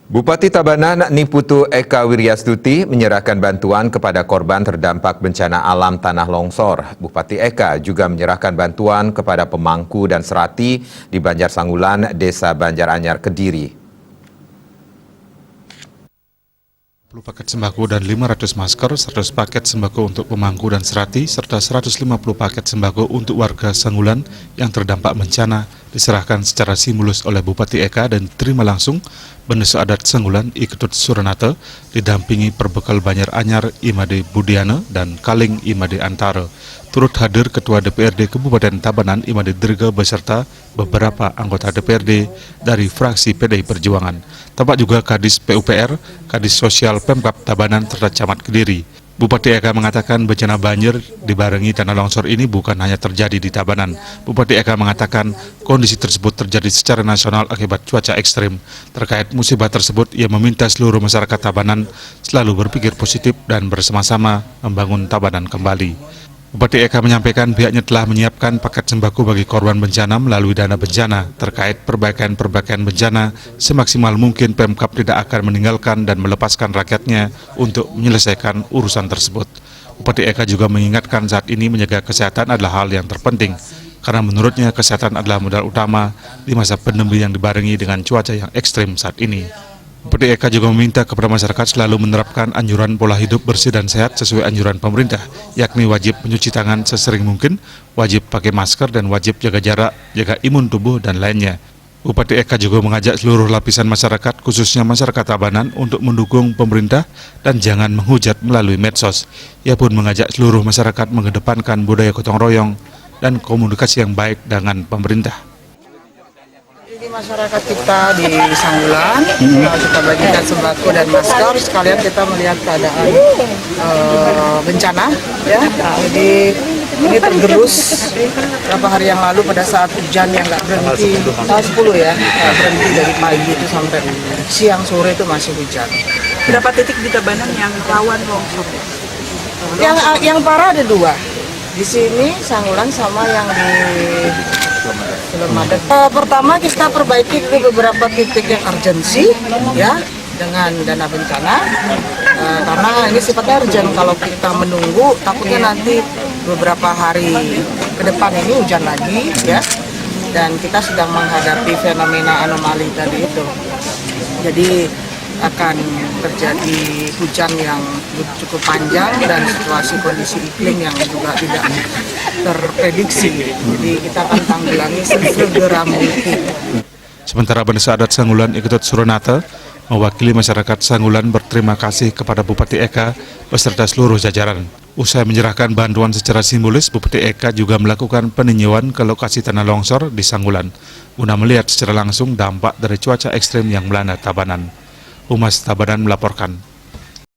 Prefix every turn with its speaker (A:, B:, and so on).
A: Bupati Tabanan Niputu Eka Wiryastuti menyerahkan bantuan kepada korban terdampak bencana alam tanah longsor. Bupati Eka juga menyerahkan bantuan kepada pemangku dan serati di Banjar Sangulan, Desa Banjaranyar, Kediri.
B: 10 paket sembako dan 500 masker, 100 paket sembako untuk pemangku dan serati, serta 150 paket sembako untuk warga Sangulan yang terdampak bencana diserahkan secara simulus oleh Bupati Eka dan diterima langsung Bendesa Adat Sangulan Iketut Suranata didampingi Perbekal Banjaranyar Imade Budiana dan Kaling Imade Antara. Turut hadir Ketua DPRD Kabupaten Tabanan Imade Dirga beserta beberapa anggota DPRD dari fraksi PDI Perjuangan. Tampak juga Kadis PUPR, Kadis Sosial Pemkab Tabanan serta Camat Kediri. Bupati Eka mengatakan bencana banjir dibarengi tanah longsor ini bukan hanya terjadi di Tabanan. Bupati Eka mengatakan kondisi tersebut terjadi secara nasional akibat cuaca ekstrim. Terkait musibah tersebut, ia meminta seluruh masyarakat Tabanan selalu berpikir positif dan bersama-sama membangun Tabanan kembali. Bupati Eka menyampaikan pihaknya telah menyiapkan paket sembako bagi korban bencana melalui dana bencana. Terkait perbaikan bencana, semaksimal mungkin Pemkab tidak akan meninggalkan dan melepaskan rakyatnya untuk menyelesaikan urusan tersebut. Bupati Eka juga mengingatkan saat ini menjaga kesehatan adalah hal yang terpenting, karena menurutnya kesehatan adalah modal utama di masa pandemi yang dibarengi dengan cuaca yang ekstrim saat ini. Bupati Eka juga meminta kepada masyarakat selalu menerapkan anjuran pola hidup bersih dan sehat sesuai anjuran pemerintah, yakni wajib mencuci tangan sesering mungkin, wajib pakai masker, dan wajib jaga jarak, jaga imun tubuh, dan lainnya. Bupati Eka juga mengajak seluruh lapisan masyarakat, khususnya masyarakat Tabanan, untuk mendukung pemerintah dan jangan menghujat melalui medsos. Ia pun mengajak seluruh masyarakat mengedepankan budaya gotong royong dan komunikasi yang baik dengan pemerintah.
C: Di masyarakat kita di Sangulan, kita bagikan sembako dan masker, sekalian kita melihat keadaan bencana, ya. Jadi ini tergerus beberapa hari yang lalu pada saat hujan yang nggak berhenti, tanggal 10 ya, nggak berhenti dari pagi itu sampai siang sore itu masih hujan.
D: Berapa titik di Tabanan yang rawan longsor?
C: Yang parah ada 2, di sini Sangulan sama yang di pertama kita perbaiki ke beberapa titik yang urgensi, ya, dengan dana bencana, karena ini sifatnya urgent. Kalau kita menunggu takutnya nanti beberapa hari ke depan ini hujan lagi, ya, dan kita sedang menghadapi fenomena anomali tadi itu. Jadi akan terjadi hujan yang cukup panjang dan situasi kondisi iklim yang juga tidak terprediksi. Jadi kita akan tanggulangi sesegera mungkin.
B: Sementara Bendesa Adat Sangulan Iketut Suranata mewakili masyarakat Sangulan berterima kasih kepada Bupati Eka beserta seluruh jajaran. Usai menyerahkan bantuan secara simbolis, Bupati Eka juga melakukan peninjauan ke lokasi tanah longsor di Sangulan guna melihat secara langsung dampak dari cuaca ekstrim yang melanda Tabanan. Humas Tabanan melaporkan.